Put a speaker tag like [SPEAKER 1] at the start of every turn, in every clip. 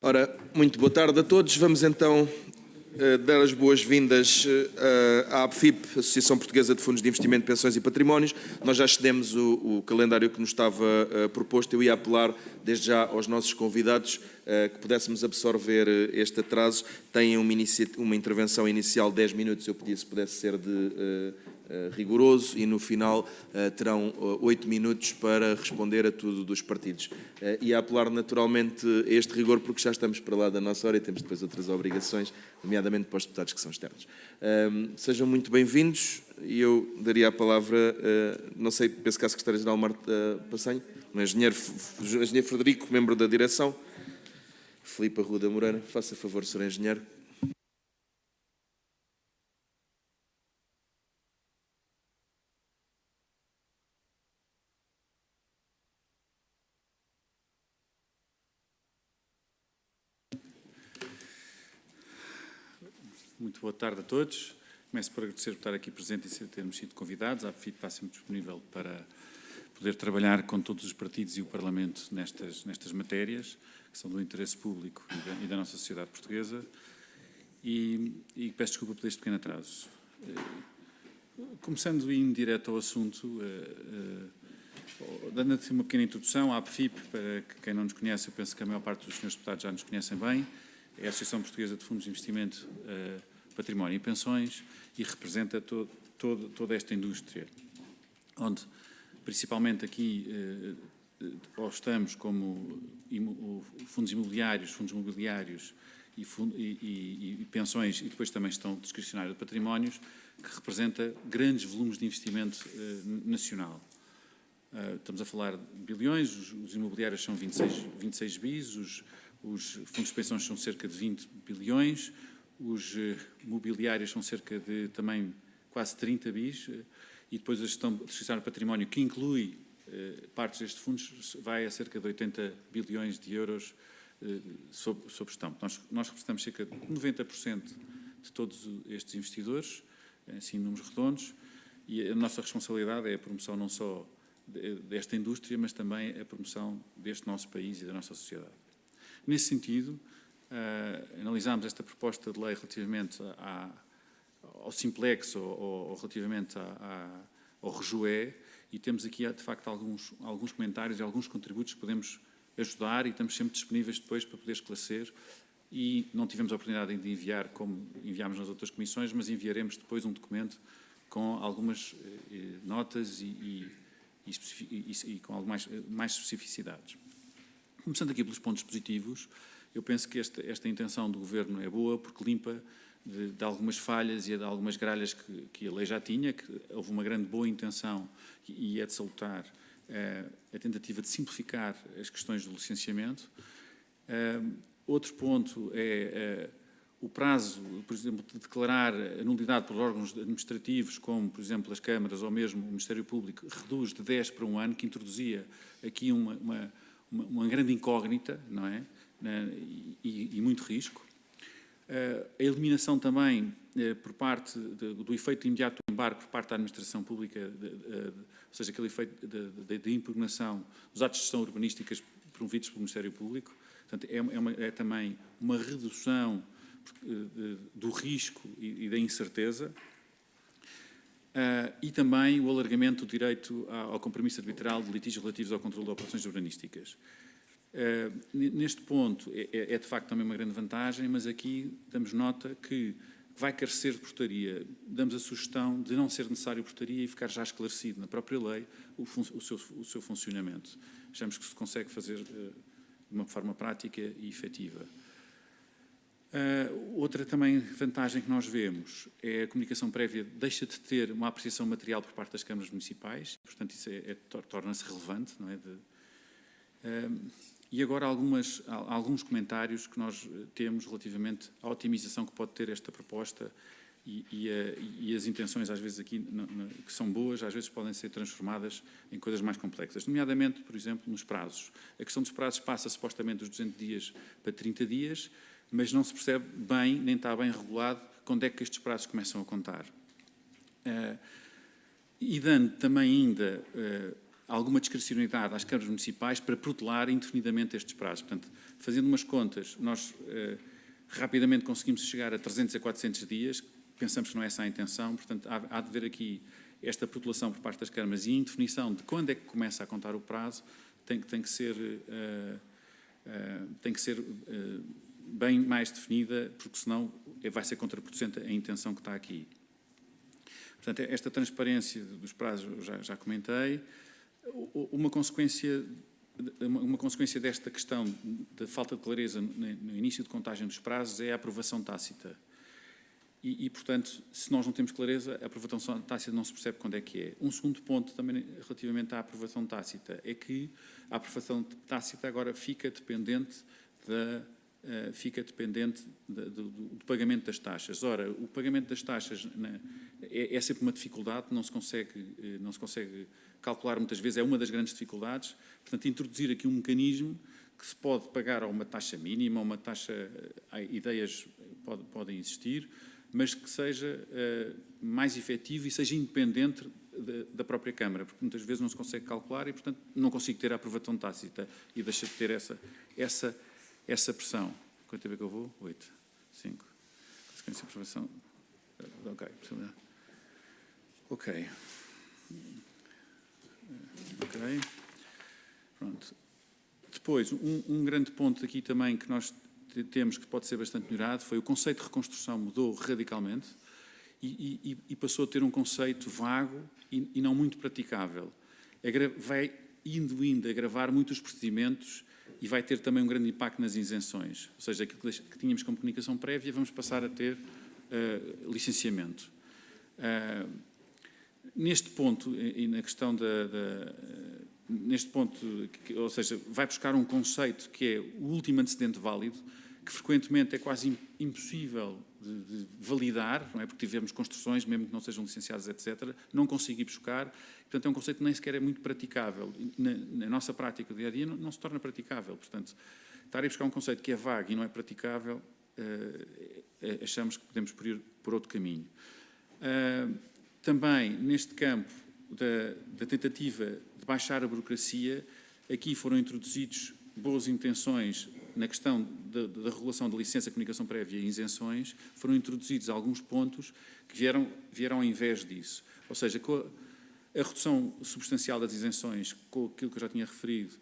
[SPEAKER 1] Ora, muito boa tarde a todos. Vamos então dar as boas-vindas à APFIP, Associação Portuguesa de Fundos de Investimento, Pensões e Patrimónios. Nós já excedemos o calendário que nos estava proposto. Eu ia apelar desde já aos nossos convidados que pudéssemos absorver este atraso. Têm uma intervenção inicial de 10 minutos, eu pedi se pudesse ser de rigoroso, e no final terão 8 minutos para responder a tudo dos partidos. E a apelar naturalmente a este rigor porque já estamos para lá da nossa hora e temos depois outras obrigações, nomeadamente para os deputados que são externos. Sejam muito bem-vindos e eu daria a palavra, não sei, penso que a Secretária-Geral Marta Passanho, o engenheiro Frederico, membro da direção, Filipe Arruda Moreira, faça favor, Sr. Engenheiro.
[SPEAKER 2] Muito boa tarde a todos. Começo por agradecer por estar aqui presente e termos sido convidados. A APFIP está sempre disponível para poder trabalhar com todos os partidos e o Parlamento nestas matérias, que são do interesse público e da nossa sociedade portuguesa. E peço desculpa por este pequeno atraso. Começando em direto ao assunto, dando uma pequena introdução, a APFIP, para quem não nos conhece, eu penso que a maior parte dos senhores deputados já nos conhecem bem, é a Associação Portuguesa de Fundos de Investimento, Património e Pensões e representa toda esta indústria, onde principalmente aqui estamos como fundos imobiliários e pensões, e depois também gestão discricionária de patrimónios, que representa grandes volumes de investimento nacional. Estamos a falar de bilhões, os imobiliários são 26 bis, os fundos de pensões são cerca de 20 bilhões, os mobiliários são cerca de também quase 30 bis, e depois a gestão discricionária de património, que inclui partes destes fundos, vai a cerca de 80 bilhões de euros sob gestão. Nós representamos cerca de 90% de todos estes investidores, assim em números redondos, e a nossa responsabilidade é a promoção não só desta indústria, mas também a promoção deste nosso país e da nossa sociedade. Nesse sentido, analisámos esta proposta de lei relativamente ao Simplex ou relativamente ao RJUE, e temos aqui, de facto, alguns comentários e alguns contributos que podemos ajudar, e estamos sempre disponíveis depois para poder esclarecer. E não tivemos a oportunidade de enviar, como enviámos nas outras comissões, mas enviaremos depois um documento com algumas notas e com algumas mais especificidades. Começando aqui pelos pontos positivos, eu penso que esta intenção do Governo é boa, porque limpa de algumas falhas e de algumas gralhas que a lei já tinha, que houve uma grande boa intenção e é de salutar a tentativa de simplificar as questões do licenciamento. Outro ponto é o prazo, por exemplo, de declarar a nulidade por órgãos administrativos, como, por exemplo, as câmaras ou mesmo o Ministério Público, reduz de 10 para 1 ano, que introduzia aqui uma grande incógnita, não é? E muito risco. A eliminação também, por parte do efeito imediato do embargo por parte da administração pública, ou seja, aquele efeito de impugnação dos atos de gestão urbanísticas promovidos pelo Ministério Público. Portanto, é também uma redução do risco e da incerteza, e também o alargamento do direito ao compromisso arbitral de litígios relativos ao controle de operações urbanísticas. Neste ponto é de facto também uma grande vantagem, mas aqui damos nota que vai carecer de portaria. Damos a sugestão de não ser necessário portaria e ficar já esclarecido na própria lei o seu funcionamento. Achamos que se consegue fazer de uma forma prática e efetiva. Outra também vantagem que nós vemos é a comunicação prévia deixa de ter uma apreciação material por parte das câmaras municipais, portanto isso torna-se relevante, não é? E agora alguns comentários que nós temos relativamente à otimização que pode ter esta proposta e as intenções, às vezes aqui, que são boas, às vezes podem ser transformadas em coisas mais complexas, nomeadamente, por exemplo, nos prazos. A questão dos prazos passa supostamente dos 200 dias para 30 dias, mas não se percebe bem, nem está bem regulado, quando é que estes prazos começam a contar. E dando também ainda alguma discricionalidade às câmaras municipais para protelar indefinidamente estes prazos. Portanto, fazendo umas contas, nós rapidamente conseguimos chegar a 300 a 400 dias, pensamos que não é essa a intenção, portanto, há de haver aqui esta protelação por parte das câmaras e a indefinição de quando é que começa a contar o prazo tem que ser bem mais definida, porque senão vai ser contraproducente a intenção que está aqui. Portanto, esta transparência dos prazos já comentei. Uma consequência desta questão da falta de clareza no início de contagem dos prazos é a aprovação tácita. E, portanto, se nós não temos clareza, a aprovação tácita não se percebe quando é que é. Um segundo ponto, também relativamente à aprovação tácita, é que a aprovação tácita agora fica dependente do pagamento das taxas. Ora, o pagamento das taxas é sempre uma dificuldade, não se consegue calcular muitas vezes, é uma das grandes dificuldades. Portanto, introduzir aqui um mecanismo que se pode pagar a uma taxa mínima, uma taxa, ideias podem existir, mas que seja mais efetivo e seja independente da própria Câmara, porque muitas vezes não se consegue calcular e, portanto, não consigo ter a aprovação tácita e deixa de ter essa pressão. Quanto tempo é que eu vou? 8, 5. Consequência de aprovação. Ok. Pronto. Depois, um grande ponto aqui também que nós temos que pode ser bastante melhorado foi o conceito de reconstrução mudou radicalmente e passou a ter um conceito vago e não muito praticável. Vai indo a agravar muitos procedimentos e vai ter também um grande impacto nas isenções. Ou seja, aquilo que tínhamos como comunicação prévia, vamos passar a ter licenciamento. Neste ponto, e na questão neste ponto, ou seja, vai buscar um conceito que é o último antecedente válido, que frequentemente é quase impossível de validar, não é? Porque tivemos construções, mesmo que não sejam licenciadas, etc., não consigo ir buscar. Portanto, é um conceito que nem sequer é muito praticável. Na nossa prática do dia-a-dia não se torna praticável. Portanto, estar a buscar um conceito que é vago e não é praticável, achamos que podemos por outro caminho. Também, neste campo da tentativa de baixar a burocracia, aqui foram introduzidos boas intenções na questão da regulação da licença, comunicação prévia e isenções, foram introduzidos alguns pontos que vieram ao invés disso. Ou seja, com a redução substancial das isenções, com aquilo que eu já tinha referido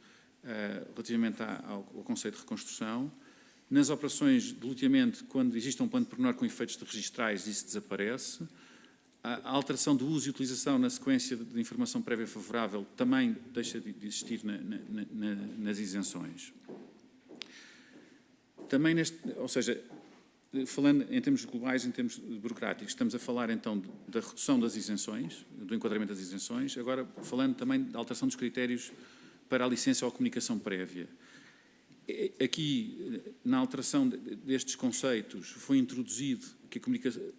[SPEAKER 2] relativamente ao conceito de reconstrução, nas operações de loteamento, quando existe um plano de pormenor com efeitos de registrais, isso desaparece. A alteração do uso e utilização na sequência de informação prévia favorável também deixa de existir nas isenções. Também ou seja, falando em termos globais, em termos burocráticos, estamos a falar então da redução das isenções, do enquadramento das isenções, agora falando também da alteração dos critérios para a licença ou a comunicação prévia. Aqui, na alteração destes conceitos, foi introduzido que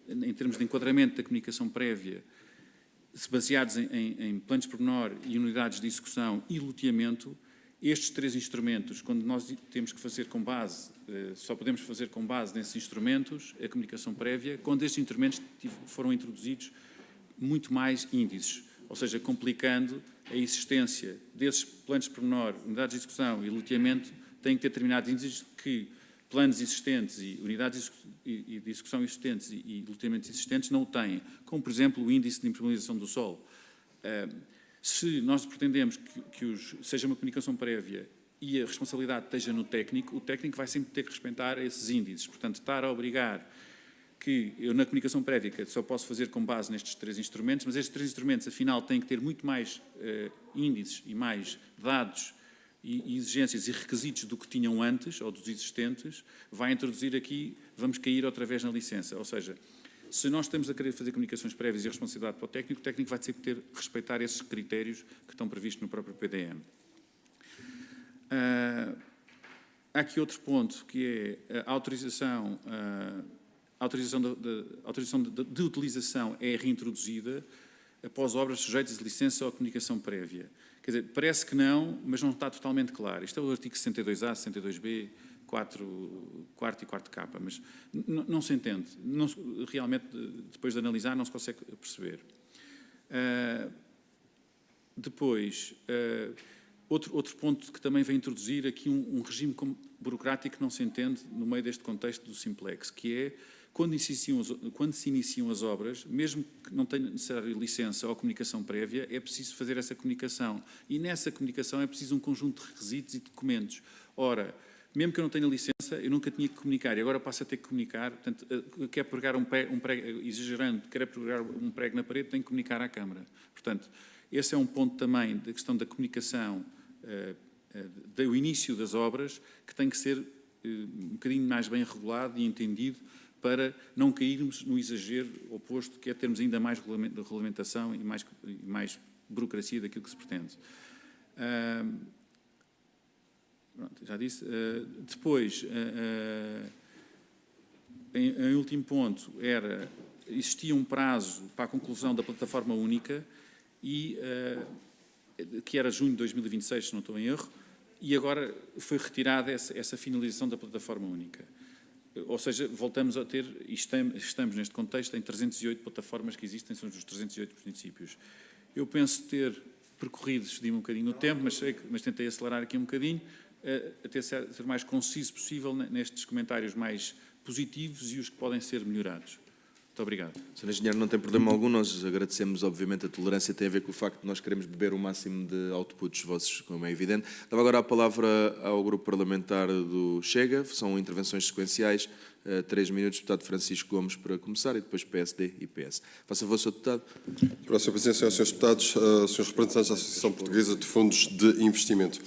[SPEAKER 2] em termos de enquadramento da comunicação prévia, baseados em planos de pormenor e unidades de execução e loteamento, estes três instrumentos, quando nós temos que fazer com base, só podemos fazer com base nesses instrumentos, a comunicação prévia, quando estes instrumentos foram introduzidos muito mais índices, ou seja, complicando a existência desses planos de pormenor, unidades de execução e loteamento, têm que ter determinados índices que planos existentes e unidades de execução existentes e loteamentos existentes não o têm, como, por exemplo, o índice de impermeabilização do solo. Se nós pretendemos que seja uma comunicação prévia e a responsabilidade esteja no técnico, o técnico vai sempre ter que respeitar esses índices. Portanto, estar a obrigar que eu, na comunicação prévia, só posso fazer com base nestes três instrumentos, mas estes três instrumentos, afinal, têm que ter muito mais índices e mais dados e exigências e requisitos do que tinham antes, ou dos existentes, vai introduzir aqui, vamos cair outra vez na licença. Ou seja, se nós estamos a querer fazer comunicações prévias e a responsabilidade para o técnico vai ter que respeitar esses critérios que estão previstos no próprio PDM. Há aqui outro ponto, que é a autorização de utilização é reintroduzida após obras sujeitas de licença ou comunicação prévia. Quer dizer, parece que não, mas não está totalmente claro. Isto é o artigo 62A, 62B, 4 e 4K, mas não se entende. Realmente, depois de analisar, não se consegue perceber. Depois, outro ponto que também vem introduzir aqui um regime burocrático que não se entende no meio deste contexto do Simplex, que é quando se iniciam as obras, mesmo que não tenha necessário licença ou comunicação prévia, é preciso fazer essa comunicação. E nessa comunicação é preciso um conjunto de requisitos e documentos. Ora, mesmo que eu não tenha licença, eu nunca tinha que comunicar e agora passo a ter que comunicar. Portanto, quer pregar um prego, exagerando, quer pregar um prego na parede, tenho que comunicar à Câmara. Portanto, esse é um ponto também da questão da comunicação do início das obras, que tem que ser um bocadinho mais bem regulado e entendido para não cairmos no exagero oposto, que é termos ainda mais regulamentação e mais burocracia daquilo que se pretende. Pronto, já disse. Depois, em último ponto, existia um prazo para a conclusão da plataforma única, que era junho de 2026, se não estou em erro, e agora foi retirada essa finalização da plataforma única. Ou seja, voltamos a ter, e estamos neste contexto, em 308 plataformas que existem, são os 308 municípios. Eu penso ter percorrido, excedi-me um bocadinho no tempo, mas tentei acelerar aqui um bocadinho, até ser mais conciso possível nestes comentários mais positivos e os que podem ser melhorados. Muito obrigado.
[SPEAKER 1] Sr. Engenheiro, não tem problema algum, nós agradecemos, obviamente, a tolerância, tem a ver com o facto de nós queremos beber o máximo de outputs vossos, como é evidente. Dava agora a palavra ao grupo parlamentar do Chega, são intervenções sequenciais, 3 minutos, deputado Francisco Gomes para começar e depois PSD e PS. Faça favor, Sr. Deputado.
[SPEAKER 3] Para Sr. Presidente, Srs. Deputados, Srs. Representantes da Associação Portuguesa de Fundos de Investimento.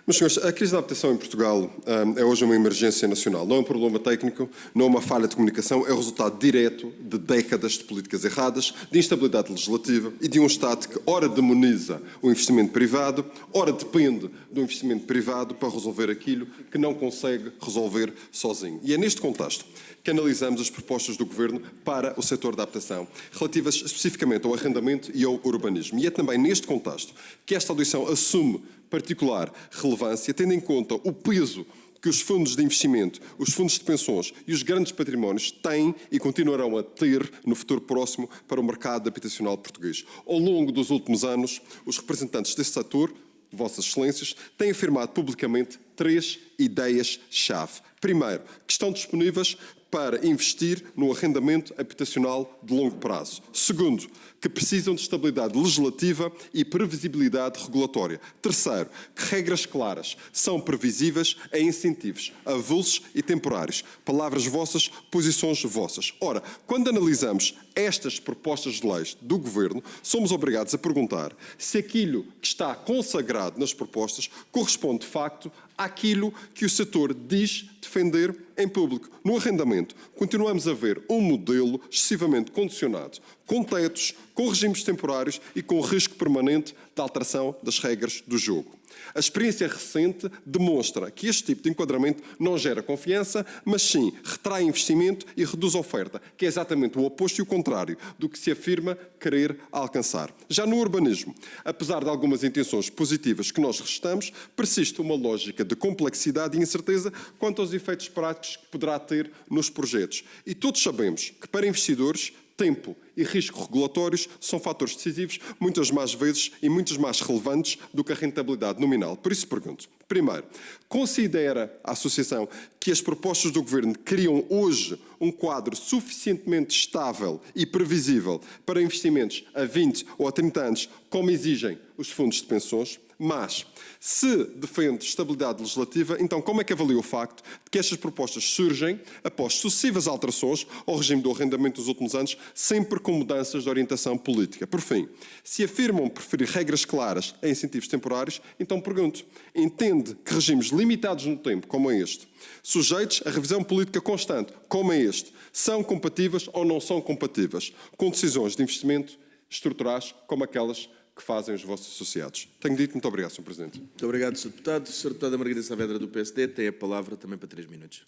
[SPEAKER 3] Meus senhores, a crise da habitação em Portugal é hoje uma emergência nacional. Não é um problema técnico, não é uma falha de comunicação, é o resultado direto de décadas de políticas erradas, de instabilidade legislativa e de um Estado que ora demoniza o investimento privado, ora depende do investimento privado para resolver aquilo que não consegue resolver sozinho. E é neste contexto que analisamos as propostas do Governo para o setor da habitação, relativas especificamente ao arrendamento e ao urbanismo. E é também neste contexto que esta audição assume particular relevância, tendo em conta o peso que os fundos de investimento, os fundos de pensões e os grandes patrimónios têm e continuarão a ter no futuro próximo para o mercado habitacional português. Ao longo dos últimos anos, os representantes deste setor, Vossas Excelências, têm afirmado publicamente 3 ideias-chave. Primeiro, que estão disponíveis para investir no arrendamento habitacional de longo prazo. Segundo, que precisam de estabilidade legislativa e previsibilidade regulatória. Terceiro, que regras claras são previsíveis em incentivos avulsos e temporários. Palavras vossas, posições vossas. Ora, quando analisamos estas propostas de leis do Governo, somos obrigados a perguntar se aquilo que está consagrado nas propostas corresponde, de facto, àquilo que o setor diz defender em público. No arrendamento, continuamos a ver um modelo excessivamente condicionado, com tetos, com regimes temporários e com risco permanente de alteração das regras do jogo. A experiência recente demonstra que este tipo de enquadramento não gera confiança, mas sim retrai investimento e reduz a oferta, que é exatamente o oposto e o contrário do que se afirma querer alcançar. Já no urbanismo, apesar de algumas intenções positivas que nós registamos, persiste uma lógica de complexidade e incerteza quanto aos efeitos práticos que poderá ter nos projetos. E todos sabemos que para investidores, tempo e risco regulatórios são fatores decisivos, muitas mais vezes e muitas mais relevantes do que a rentabilidade nominal. Por isso pergunto, primeiro, considera a Associação que as propostas do Governo criam hoje um quadro suficientemente estável e previsível para investimentos a 20 ou a 30 anos, como exigem os fundos de pensões? Mas, se defende estabilidade legislativa, então como é que avalia o facto de que estas propostas surgem após sucessivas alterações ao regime do arrendamento dos últimos anos, sempre com mudanças de orientação política? Por fim, se afirmam preferir regras claras a incentivos temporários, então pergunto, entende que regimes limitados no tempo, como é este, sujeitos a revisão política constante, como é este, são compatíveis ou não são compatíveis com decisões de investimento estruturais como aquelas que fazem os vossos associados? Tenho dito. Muito obrigado, Sr. Presidente.
[SPEAKER 1] Muito obrigado, Sr. Deputado. Sr. Deputada Margarida Saavedra, do PSD, tem a palavra também para 3 minutos.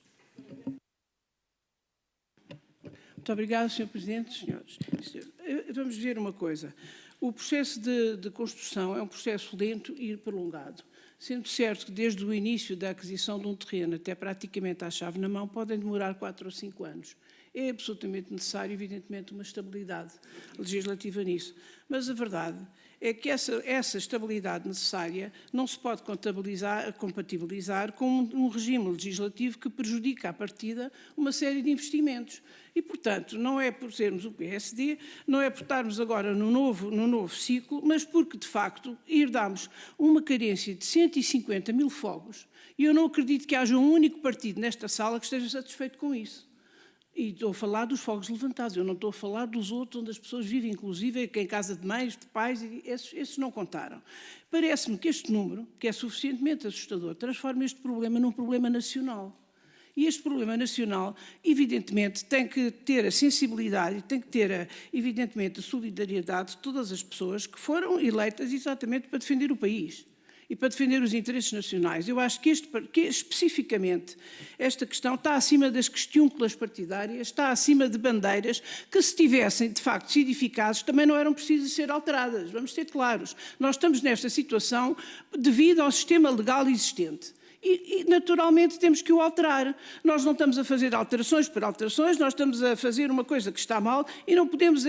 [SPEAKER 4] Muito obrigado, Sr. Presidente. Senhores, vamos ver uma coisa. O processo de construção é um processo lento e prolongado, sendo certo que desde o início da aquisição de um terreno até praticamente à chave na mão podem demorar 4 ou 5 anos. É absolutamente necessário, evidentemente, uma estabilidade legislativa nisso. Mas a verdade é que essa estabilidade necessária não se pode compatibilizar com um regime legislativo que prejudica à partida uma série de investimentos. E, portanto, não é por sermos o PSD, não é por estarmos agora no novo ciclo, mas porque, de facto, herdamos uma carência de 150 mil fogos. E eu não acredito que haja um único partido nesta sala que esteja satisfeito com isso. E estou a falar dos fogos levantados, eu não estou a falar dos outros onde as pessoas vivem, inclusive em casa de mães, de pais, e esses não contaram. Parece-me que este número, que é suficientemente assustador, transforma este problema num problema nacional. E este problema nacional, evidentemente, tem que ter a sensibilidade e tem que ter, evidentemente, a solidariedade de todas as pessoas que foram eleitas exatamente para defender o país e para defender os interesses nacionais. Eu acho que especificamente esta questão está acima das questiúnculas partidárias, está acima de bandeiras que, se tivessem, de facto, sido eficazes, também não eram precisas ser alteradas. Vamos ser claros. Nós estamos nesta situação devido ao sistema legal existente. E, naturalmente, temos que o alterar. Nós não estamos a fazer alterações por alterações, nós estamos a fazer uma coisa que está mal e não podemos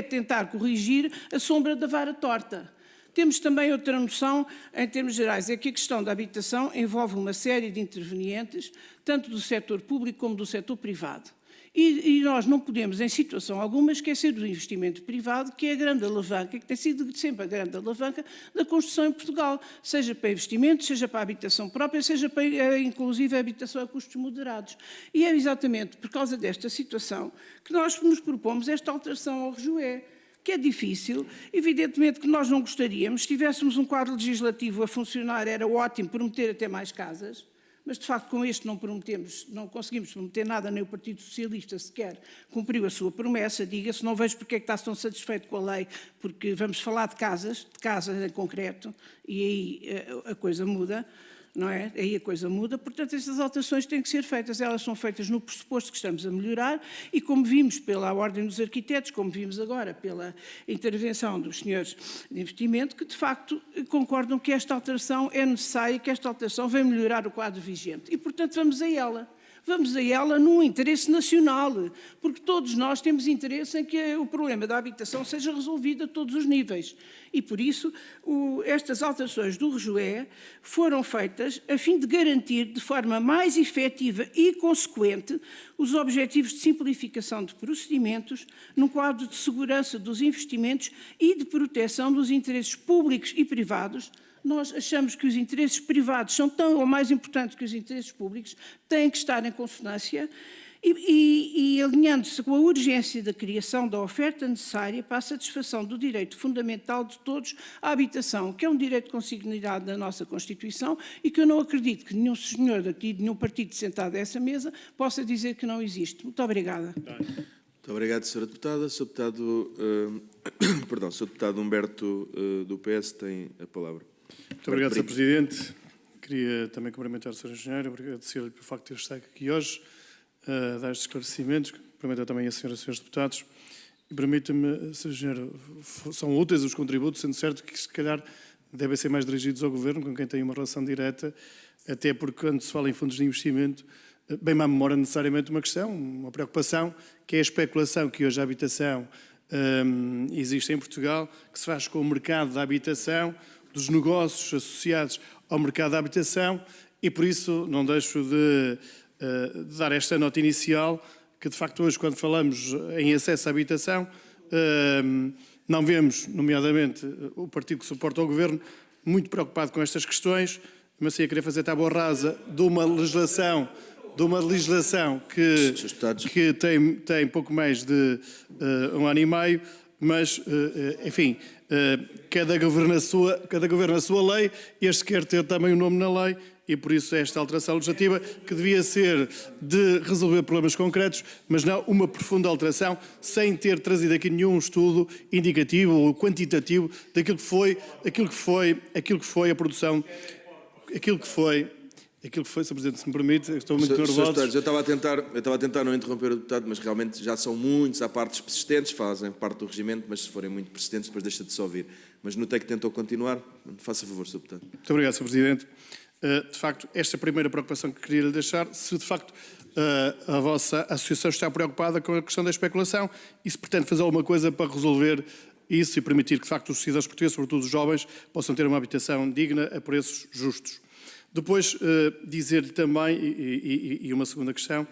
[SPEAKER 4] tentar corrigir a sombra da vara torta. Temos também outra noção, em termos gerais, é que a questão da habitação envolve uma série de intervenientes, tanto do setor público como do setor privado. E nós não podemos, em situação alguma, esquecer do investimento privado, que é a grande alavanca, que tem sido sempre a grande alavanca da construção em Portugal, seja para investimentos, seja para a habitação própria, seja para, inclusive, a habitação a custos moderados. E é exatamente por causa desta situação que nós nos propomos esta alteração ao RJUE, que é difícil, evidentemente que nós não gostaríamos, se tivéssemos um quadro legislativo a funcionar era ótimo prometer até mais casas, mas de facto com este não conseguimos prometer nada, nem o Partido Socialista sequer cumpriu a sua promessa, diga-se, não vejo porque é que está tão satisfeito com a lei, porque vamos falar de casas em concreto, e aí a coisa muda, não é? Aí a coisa muda, portanto estas alterações têm que ser feitas, elas são feitas no pressuposto que estamos a melhorar e como vimos pela Ordem dos Arquitetos, como vimos agora pela intervenção dos senhores de investimento, que de facto concordam que esta alteração é necessária, que esta alteração vem melhorar o quadro vigente e portanto vamos a ela. Vamos a ela num interesse nacional, porque todos nós temos interesse em que o problema da habitação seja resolvido a todos os níveis. E, por isso, estas alterações do RJUE foram feitas a fim de garantir de forma mais efetiva e consequente os objetivos de simplificação de procedimentos num quadro de segurança dos investimentos e de proteção dos interesses públicos e privados. Nós achamos que os interesses privados são tão ou mais importantes que os interesses públicos, têm que estar em consonância e alinhando-se com a urgência da criação da oferta necessária para a satisfação do direito fundamental de todos à habitação, que é um direito consignado na nossa Constituição e que eu não acredito que nenhum senhor daqui, nenhum partido sentado a essa mesa, possa dizer que não existe. Muito obrigada.
[SPEAKER 1] Muito obrigado, Sra. Deputada. Sr. Deputado Humberto, do PS, tem a palavra.
[SPEAKER 5] Muito obrigado, Sr. Presidente. Queria também cumprimentar o Sr. Engenheiro, agradecer-lhe pelo facto de ter estado aqui hoje, dar estes esclarecimentos, cumprimentar também a Sras. e Srs. Deputados. E permita-me, Sr. Engenheiro, são úteis os contributos, sendo certo que se calhar devem ser mais dirigidos ao Governo, com quem tem uma relação direta, até porque quando se fala em fundos de investimento, bem-me à memória necessariamente uma questão, uma preocupação, que é a especulação que hoje a habitação existe em Portugal, que se faz com o mercado da habitação, dos negócios associados ao mercado da habitação e, por isso, não deixo de dar esta nota inicial, que, de facto, hoje, quando falamos em acesso à habitação, não vemos, nomeadamente, o partido que suporta o Governo, muito preocupado com estas questões, mas sim a querer fazer tábua rasa de uma legislação que tem pouco mais de um ano e meio, mas, enfim, cada governo a sua lei, este quer ter também um nome na lei e por isso esta alteração legislativa que devia ser de resolver problemas concretos, mas não uma profunda alteração sem ter trazido aqui nenhum estudo indicativo ou quantitativo daquilo que foi a produção, aquilo que foi, Sr. Presidente, se me permite, estou muito nervoso.
[SPEAKER 1] Eu estava a tentar não interromper o deputado, mas realmente já são muitos, há partes persistentes, fazem parte do regimento, mas se forem muito persistentes, depois deixa de se ouvir. Mas notei que tentou continuar. Faça favor, Sr. Deputado.
[SPEAKER 5] Muito obrigado, Sr. Presidente. De facto, esta primeira preocupação que queria lhe deixar, se de facto a vossa associação está preocupada com a questão da especulação e se pretende fazer alguma coisa para resolver isso e permitir que, de facto, os cidadãos portugueses, sobretudo os jovens, possam ter uma habitação digna a preços justos. Depois, dizer-lhe também, e uma segunda questão,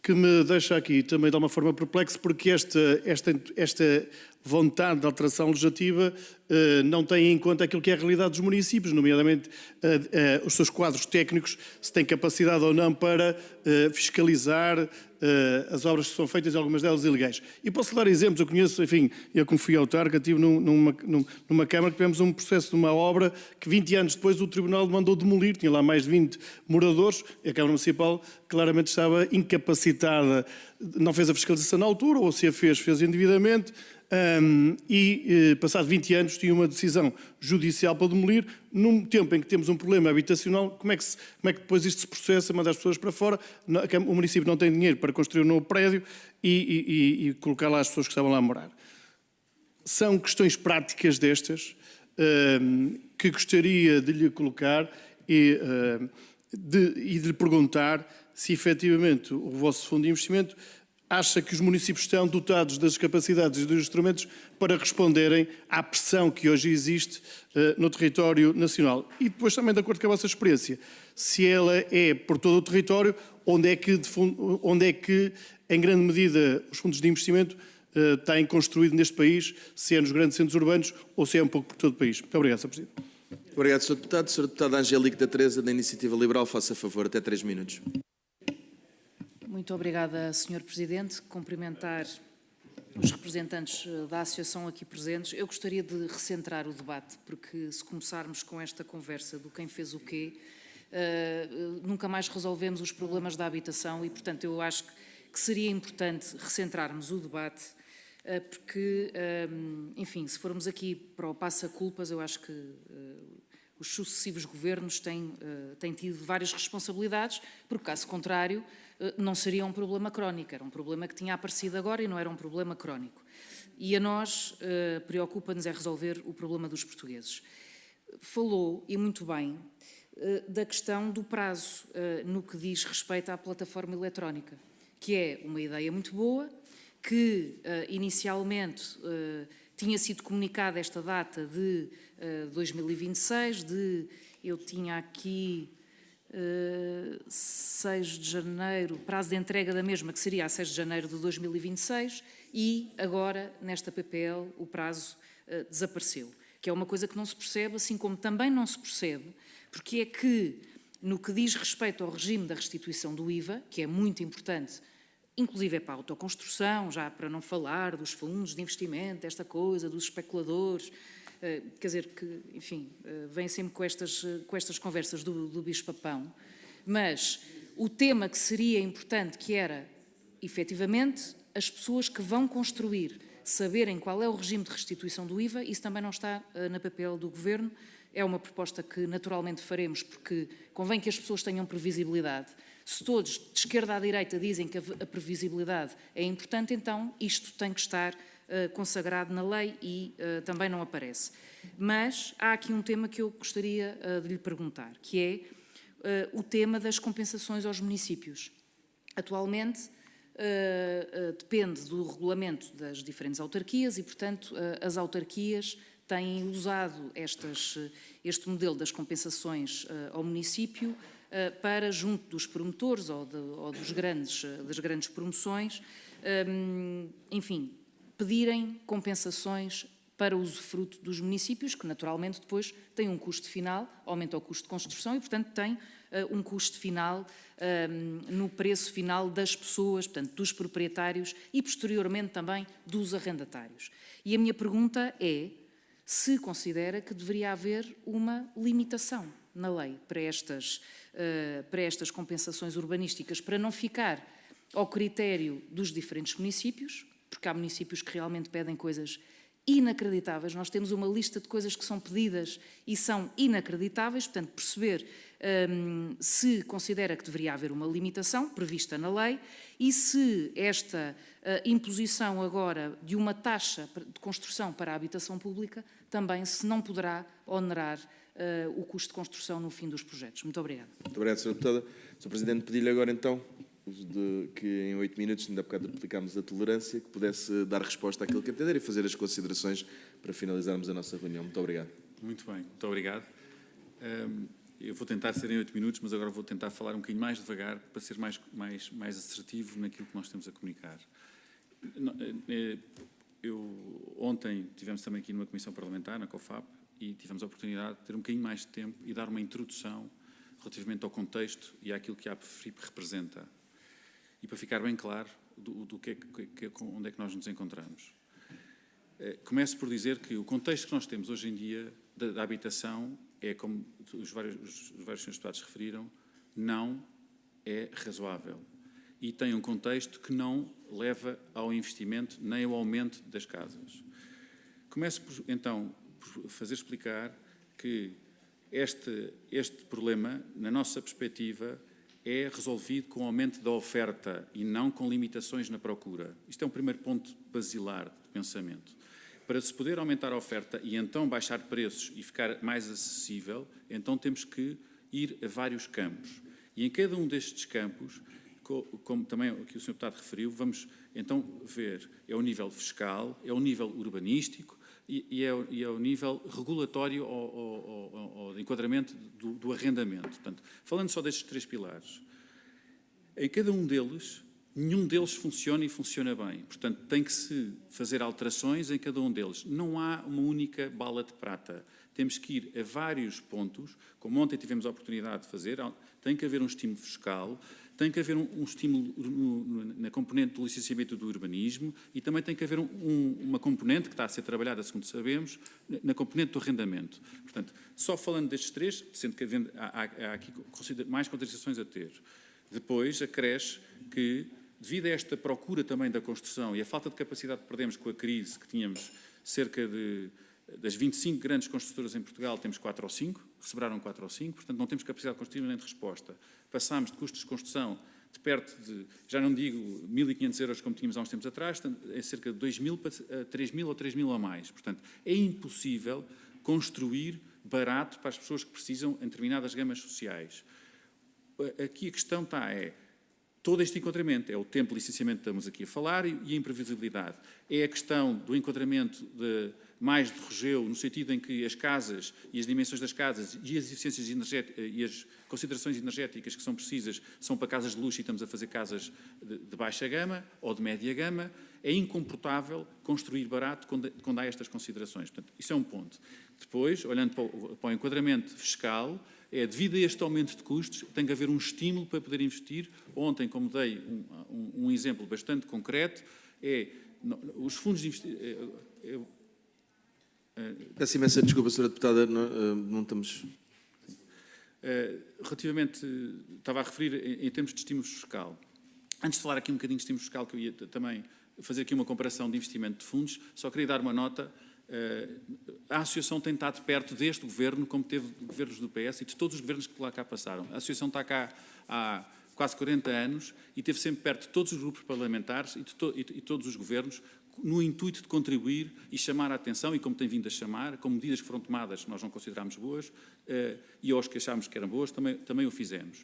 [SPEAKER 5] que me deixa aqui também de alguma forma perplexo, porque esta vontade de alteração legislativa não tem em conta aquilo que é a realidade dos municípios, nomeadamente os seus quadros técnicos, se têm capacidade ou não para fiscalizar as obras que são feitas, algumas delas ilegais. E posso dar exemplos, eu conheço, enfim, eu como fui autarca, estive numa Câmara que tivemos um processo de uma obra que 20 anos depois o Tribunal mandou demolir, tinha lá mais de 20 moradores, e a Câmara Municipal claramente estava incapacitada, não fez a fiscalização na altura, ou se a fez indevidamente, passado 20 anos tinha uma decisão judicial para demolir, num tempo em que temos um problema habitacional, como é que depois isto se processa, manda as pessoas para fora, o município não tem dinheiro para construir um novo prédio e colocar lá as pessoas que estavam lá a morar. São questões práticas destas que gostaria de lhe colocar e de lhe perguntar se efetivamente o vosso fundo de investimento acha que os municípios estão dotados das capacidades e dos instrumentos para responderem à pressão que hoje existe no território nacional. E depois também, de acordo com a vossa experiência, se ela é por todo o território, onde é que em grande medida, os fundos de investimento têm construído neste país, se é nos grandes centros urbanos ou se é um pouco por todo o país. Muito obrigado, Sr. Presidente.
[SPEAKER 1] Obrigado, Sr. Deputado. Sr. Deputada Angélica da Teresa, da Iniciativa Liberal, faça favor, até 3 minutos.
[SPEAKER 6] Muito obrigada, Sr. Presidente. Cumprimentar os representantes da Associação aqui presentes. Eu gostaria de recentrar o debate, porque se começarmos com esta conversa do quem fez o quê, nunca mais resolvemos os problemas da habitação e, portanto, eu acho que seria importante recentrarmos o debate, porque, enfim, se formos aqui para o passa-culpas, eu acho que os sucessivos governos têm tido várias responsabilidades, porque, caso contrário, não seria um problema crónico, era um problema que tinha aparecido agora e não era um problema crónico. E a nós preocupa-nos é resolver o problema dos portugueses. Falou, e muito bem, da questão do prazo no que diz respeito à plataforma eletrónica, que é uma ideia muito boa, que inicialmente tinha sido comunicada esta data de 2026, eu tinha aqui 6 de janeiro, prazo de entrega da mesma, que seria a 6 de janeiro de 2026, e agora, nesta PPL, o prazo desapareceu, que é uma coisa que não se percebe, assim como também não se percebe, porque é que, no que diz respeito ao regime da restituição do IVA, que é muito importante, inclusive é para a autoconstrução, já para não falar dos fundos de investimento, esta coisa, dos especuladores, quer dizer que, enfim, vem sempre com estas conversas do bicho-papão, mas o tema que seria importante, que era, efetivamente, as pessoas que vão construir saberem qual é o regime de restituição do IVA, isso também não está na PPL do Governo, é uma proposta que naturalmente faremos, porque convém que as pessoas tenham previsibilidade. Se todos, de esquerda à direita, dizem que a previsibilidade é importante, então isto tem que estar consagrado na lei e também não aparece. Mas há aqui um tema que eu gostaria de lhe perguntar, que é o tema das compensações aos municípios. Atualmente depende do regulamento das diferentes autarquias e, portanto, as autarquias têm usado este modelo das compensações ao município para, junto dos promotores ou das grandes promoções, enfim, pedirem compensações para o usufruto dos municípios, que naturalmente depois têm um custo final, aumenta o custo de construção e, portanto, tem um custo final no preço final das pessoas, portanto, dos proprietários e, posteriormente, também dos arrendatários. E a minha pergunta é se considera que deveria haver uma limitação na lei para estas compensações urbanísticas, para não ficar ao critério dos diferentes municípios, porque há municípios que realmente pedem coisas inacreditáveis. Nós temos uma lista de coisas que são pedidas e são inacreditáveis, portanto, perceber se considera que deveria haver uma limitação prevista na lei e se esta imposição agora de uma taxa de construção para a habitação pública também se não poderá onerar o custo de construção no fim dos projetos. Muito obrigada.
[SPEAKER 1] Muito obrigado, Sra. Deputada. Sr. Presidente, pedir-lhe agora então que em 8 minutos, ainda há bocado aplicámos a tolerância, que pudesse dar resposta àquilo que entender e fazer as considerações para finalizarmos a nossa reunião. Muito obrigado.
[SPEAKER 2] Muito bem, muito obrigado. Eu vou tentar ser em 8 minutos, mas agora vou tentar falar um bocadinho mais devagar para ser mais assertivo naquilo que nós temos a comunicar. Ontem tivemos também aqui numa comissão parlamentar, na COFAP, e tivemos a oportunidade de ter um bocadinho mais de tempo e dar uma introdução relativamente ao contexto e àquilo que a APFIP representa. E para ficar bem claro onde é que nós nos encontramos. Começo por dizer que o contexto que nós temos hoje em dia da habitação é, como os vários senhores deputados referiram, não é razoável. E tem um contexto que não leva ao investimento nem ao aumento das casas. Começo, então, por fazer explicar que este problema, na nossa perspectiva, é resolvido com o aumento da oferta e não com limitações na procura. Isto é um primeiro ponto basilar de pensamento. Para se poder aumentar a oferta e então baixar preços e ficar mais acessível, então temos que ir a vários campos. E em cada um destes campos, como também aqui o Sr. Deputado referiu, vamos então ver, é o nível fiscal, é o nível urbanístico e é o nível regulatório ou de enquadramento do arrendamento. Portanto, falando só destes 3 pilares, em cada um deles, nenhum deles funciona e funciona bem. Portanto, tem que se fazer alterações em cada um deles. Não há uma única bala de prata. Temos que ir a vários pontos, como ontem tivemos a oportunidade de fazer, tem que haver um estímulo fiscal, tem que haver um estímulo na componente do licenciamento do urbanismo e também tem que haver uma componente que está a ser trabalhada, segundo sabemos, na componente do arrendamento. Portanto, só falando destes 3, sendo que há aqui mais considerações a ter. Depois, acresce que, devido a esta procura também da construção e a falta de capacidade que perdemos com a crise, que tínhamos cerca das 25 grandes construtoras em Portugal, temos 4 ou 5, receberaram 4 ou 5, portanto não temos capacidade construtiva nem de resposta. Passámos de custos de construção de perto de, já não digo 1.500 euros como tínhamos há uns tempos atrás, é cerca de 2.000 para 3.000 ou 3.000 ou mais. Portanto, é impossível construir barato para as pessoas que precisam em determinadas gamas sociais. Aqui a questão todo este enquadramento, é o tempo de licenciamento que estamos aqui a falar e a imprevisibilidade. É a questão do enquadramento mais de regeu, no sentido em que as casas e as dimensões das casas e as eficiências energéticas e as considerações energéticas que são precisas são para casas de luxo e estamos a fazer casas de baixa gama ou de média gama. É incomportável construir barato quando há estas considerações. Portanto, isso é um ponto. Depois, olhando para o enquadramento fiscal, devido a este aumento de custos, tem que haver um estímulo para poder investir. Ontem, como dei um exemplo bastante concreto, os fundos de investimento...
[SPEAKER 1] Peço imensa desculpa, Sra. Deputada, não estamos...
[SPEAKER 2] Relativamente, estava a referir em termos de estímulo fiscal. Antes de falar aqui um bocadinho de estímulo fiscal, que eu ia também fazer aqui uma comparação de investimento de fundos, só queria dar uma nota. A Associação tem estado perto deste Governo, como teve governos do PS e de todos os governos que lá cá passaram. A Associação está cá há quase 40 anos e esteve sempre perto de todos os grupos parlamentares e de todos os governos, no intuito de contribuir e chamar a atenção, e como tem vindo a chamar, com medidas que foram tomadas que nós não considerámos boas, e aos que achámos que eram boas, também o fizemos.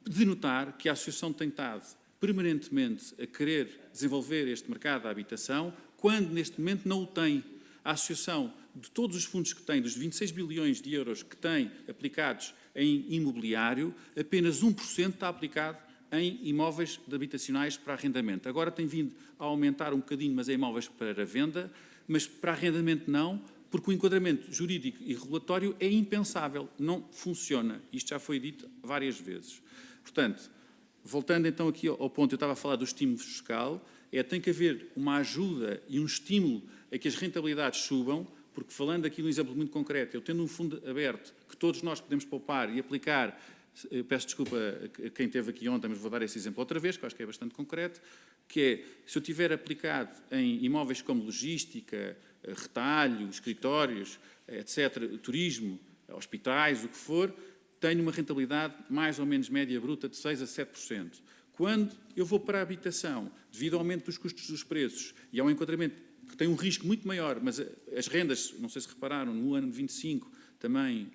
[SPEAKER 2] De notar que a Associação tem estado permanentemente a querer desenvolver este mercado da habitação, quando neste momento não o tem. A Associação, de todos os fundos que tem, dos 26 bilhões de euros que tem aplicados em imobiliário, apenas 1% está aplicado em imóveis habitacionais para arrendamento. Agora tem vindo a aumentar um bocadinho, mas é imóveis para venda, mas para arrendamento não, porque o enquadramento jurídico e regulatório é impensável, não funciona. Isto já foi dito várias vezes. Portanto, voltando então aqui ao ponto, eu estava a falar do estímulo fiscal, tem que haver uma ajuda e um estímulo a que as rentabilidades subam, porque falando aqui de um exemplo muito concreto, eu tendo um fundo aberto que todos nós podemos poupar e aplicar. Peço desculpa a quem esteve aqui ontem, mas vou dar esse exemplo outra vez, que eu acho que é bastante concreto, que é, se eu tiver aplicado em imóveis como logística, retalho, escritórios, etc., turismo, hospitais, o que for, tenho uma rentabilidade mais ou menos média bruta de 6% a 7%. Quando eu vou para a habitação, devido ao aumento dos custos dos preços e ao enquadramento que tem um risco muito maior, mas as rendas, não sei se repararam, no ano 25, também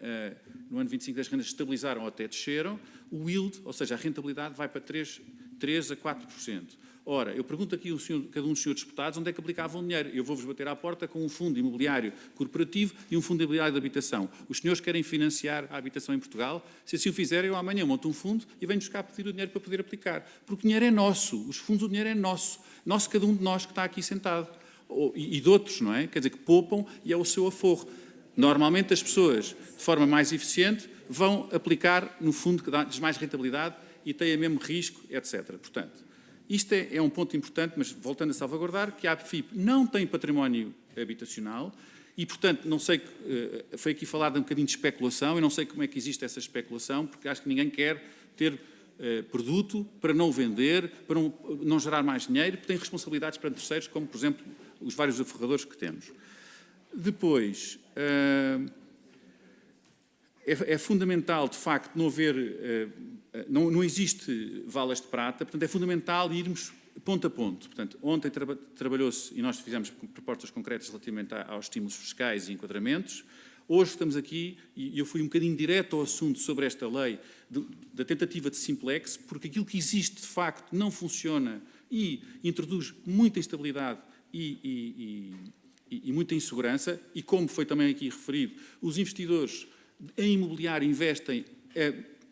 [SPEAKER 2] no ano 25 as rendas estabilizaram ou até desceram, o yield, ou seja, a rentabilidade vai para 3 3% a 4%. Ora, eu pergunto aqui a cada um dos senhores deputados onde é que aplicavam dinheiro. Eu vou-vos bater à porta com um fundo imobiliário corporativo e um fundo imobiliário de habitação. Os senhores querem financiar a habitação em Portugal? Se assim o fizerem, eu amanhã monto um fundo e venho buscar pedir o dinheiro para poder aplicar. Porque o dinheiro é nosso, os fundos, o dinheiro é nosso. Nosso, cada um de nós que está aqui sentado. E de outros, não é? Quer dizer, que poupam e é o seu aforro. Normalmente as pessoas, de forma mais eficiente, vão aplicar no fundo que dá-lhes mais rentabilidade e têm o mesmo risco, etc. Portanto, isto é um ponto importante, mas voltando a salvaguardar, que a APFIP não tem património habitacional e, portanto, não sei, foi aqui falado um bocadinho de especulação, eu não sei como é que existe essa especulação, porque acho que ninguém quer ter produto para não vender, para não gerar mais dinheiro, porque tem responsabilidades para terceiros, como, por exemplo, os vários aforradores que temos. Depois, é fundamental, de facto, não haver... Não existe valas de prata, portanto, é fundamental irmos ponto a ponto. Portanto, ontem trabalhou-se e nós fizemos propostas concretas relativamente aos estímulos fiscais e enquadramentos. Hoje estamos aqui e eu fui um bocadinho direto ao assunto sobre esta lei da tentativa de simplex, porque aquilo que existe, de facto, não funciona e introduz muita instabilidade e muita insegurança. E, como foi também aqui referido, os investidores em imobiliário investem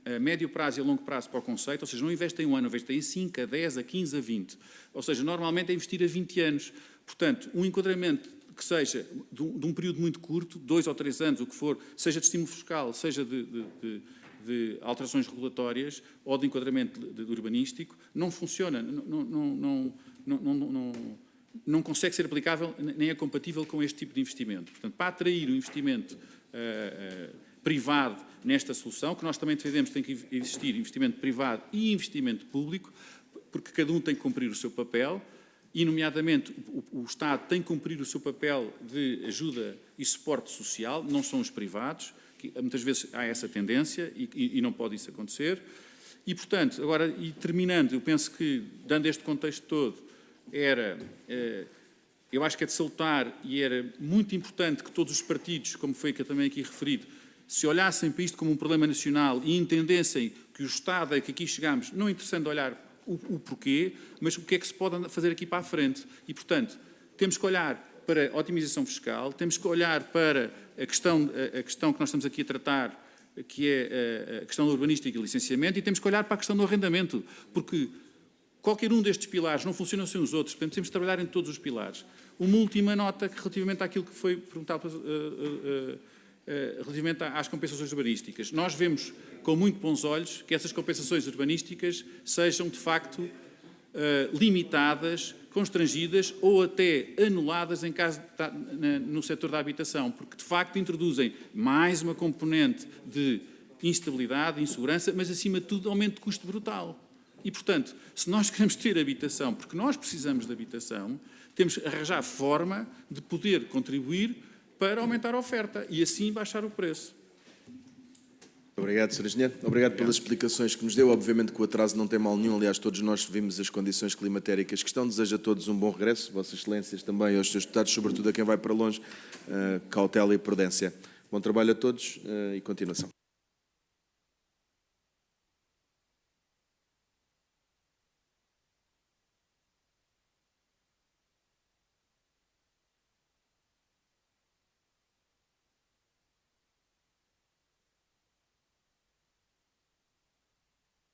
[SPEAKER 2] a médio prazo e a longo prazo para o conceito, ou seja, não investem em um ano, investem em 5, a 10, a 15, a 20. Ou seja, normalmente é investir a 20 anos. Portanto, um enquadramento que seja de um período muito curto, 2 ou 3 anos, o que for, seja de estímulo fiscal, seja de alterações regulatórias ou de enquadramento urbanístico, não funciona, não consegue ser aplicável, nem é compatível com este tipo de investimento. Portanto, para atrair o investimento privado nesta solução, que nós também defendemos, tem que existir investimento privado e investimento público, porque cada um tem que cumprir o seu papel, e, nomeadamente, o Estado tem que cumprir o seu papel de ajuda e suporte social, não são os privados, que muitas vezes há essa tendência e não pode isso acontecer. E, portanto, agora, e terminando, eu penso que, dando este contexto todo, eu acho que é de salutar e era muito importante que todos os partidos, como foi também aqui referido, se olhassem para isto como um problema nacional e entendessem que o Estado é que aqui chegamos, não interessando olhar o porquê, mas o que é que se pode fazer aqui para a frente. E, portanto, temos que olhar para a otimização fiscal, temos que olhar para a questão que nós estamos aqui a tratar, que é a questão urbanística e licenciamento, e temos que olhar para a questão do arrendamento, porque qualquer um destes pilares não funciona sem os outros, portanto, temos de trabalhar em todos os pilares. Uma última nota relativamente àquilo que foi perguntado relativamente às compensações urbanísticas. Nós vemos com muito bons olhos que essas compensações urbanísticas sejam, de facto, limitadas, constrangidas ou até anuladas em caso no setor da habitação, porque, de facto, introduzem mais uma componente de instabilidade, insegurança, mas, acima de tudo, aumento de custo brutal. E, portanto, se nós queremos ter habitação, porque nós precisamos de habitação, temos que arranjar forma de poder contribuir para aumentar a oferta e assim baixar o preço.
[SPEAKER 1] Obrigado, Sr. Engenheiro. Obrigado pelas explicações que nos deu. Obviamente que o atraso não tem mal nenhum. Aliás, todos nós vimos as condições climatéricas que estão. Desejo a todos um bom regresso. Vossas Excelências também, aos seus deputados, sobretudo a quem vai para longe, cautela e prudência. Bom trabalho a todos e continuação.